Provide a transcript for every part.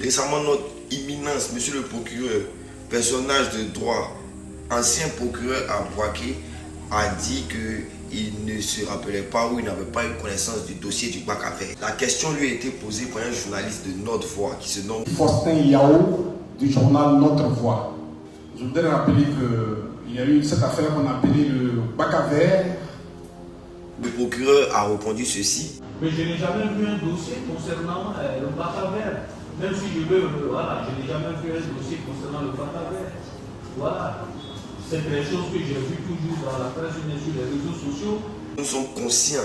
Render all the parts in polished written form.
Récemment, notre imminence, monsieur le procureur, personnage de droit, ancien procureur à Bouaké, a dit qu'il ne se rappelait pas ou il n'avait pas eu connaissance du dossier du bac à verre. La question lui a été posée par un journaliste de Notre Voix qui se nomme Faustin Yao du journal Notre Voix. Je voudrais rappeler qu'il y a eu cette affaire qu'on a appelée le bac à verre. Le procureur a répondu ceci. Mais je n'ai jamais vu un dossier concernant le bac à verre. Même si je veux, voilà, je n'ai jamais vu un dossier concernant le bac à verre. Voilà. C'est des choses que j'ai vues toujours dans la presse, bien sur les réseaux sociaux. Nous sommes conscients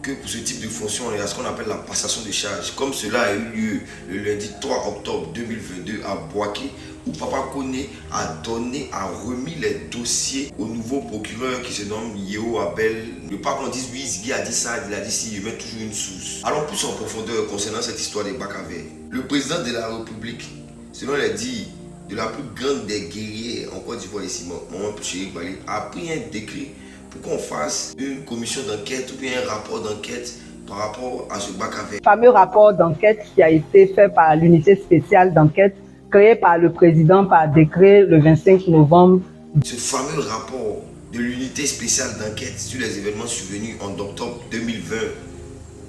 que pour ce type de fonction, il y a ce qu'on appelle la passation de charges. Comme cela a eu lieu le lundi 3 octobre 2022 à Bouaké, où Papa Koné a remis les dossiers au nouveau procureur qui se nomme Yeo Abel. Le pas qu'on dise oui, Ziggy a dit ça, il a dit si, il met toujours une source. Allons plus en profondeur concernant cette histoire des bacs à verre. Le président de la République, selon les dires de la plus grande des guerriers en Côte d'Ivoire ici, Maman Chérif Bali, a pris un décret pour qu'on fasse une commission d'enquête ou bien un rapport d'enquête par rapport à ce bac à verre. Le fameux rapport d'enquête qui a été fait par l'unité spéciale d'enquête créée par le président par décret le 25 novembre. Ce fameux rapport de l'unité spéciale d'enquête sur les événements survenus en octobre 2020,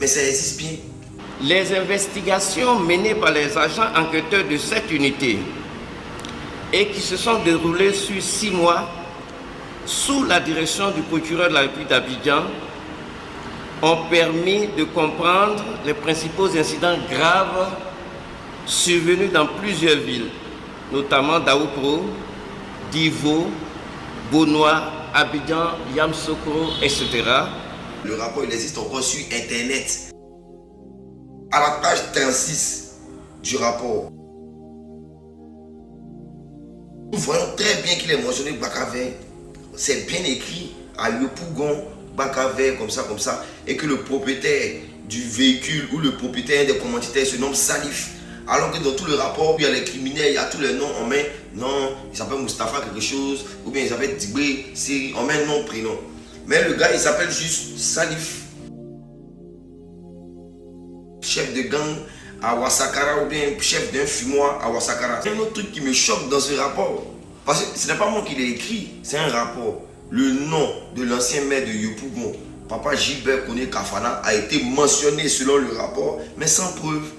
mais ça existe bien. Les investigations menées par les agents enquêteurs de cette unité et qui se sont déroulées sur 6 mois sous la direction du procureur de la République d'Abidjan ont permis de comprendre les principaux incidents graves survenus dans plusieurs villes, notamment Daoupro, Divo, Bonois, Abidjan, Yamsokro, etc. Le rapport il existe encore sur Internet. À la page 36 du rapport, nous voyons très bien qu'il est mentionné bac à verre. C'est bien écrit à Yopougon, bac à verre, comme ça, et que le propriétaire du véhicule ou le propriétaire des commanditaires se nomme Salif. Alors que dans tout le rapport, il y a les criminels, il y a tous les noms, on met non, il s'appelle Mustapha quelque chose, ou bien il s'appelle Dibé, on met nom, prénom. Mais le gars, il s'appelle juste Salif. Chef de gang à Ouassakara ou bien chef d'un fumoir à Ouassakara. C'est un autre truc qui me choque dans ce rapport. Parce que ce n'est pas moi qui l'ai écrit, c'est un rapport. Le nom de l'ancien maire de Yopougon, Papa Gilbert Koné Kafana, a été mentionné selon le rapport, mais sans preuve.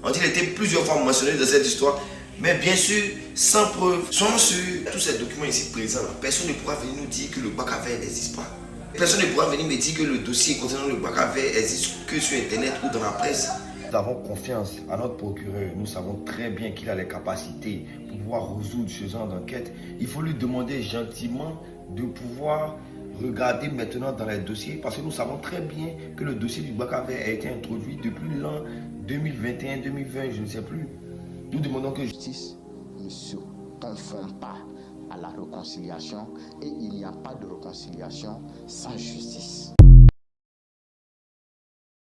On dit qu'il était plusieurs fois mentionné dans cette histoire, mais bien sûr, sans preuve. Sans sur tous ces documents ici présents, personne ne pourra venir nous dire que le bac à verre n'existe pas. Personne ne pourra venir me dire que le dossier concernant le bac à verre existe que sur Internet ou dans la presse. Nous avons confiance à notre procureur. Nous savons très bien qu'il a les capacités pour pouvoir résoudre ce genre d'enquête. Il faut lui demander gentiment de pouvoir regarder maintenant dans les dossiers parce que nous savons très bien que le dossier du bac à verre a été introduit depuis l'an 2021-2020, je ne sais plus. Nous demandons que justice ne se conforme pas à la réconciliation et il n'y a pas de réconciliation sans justice.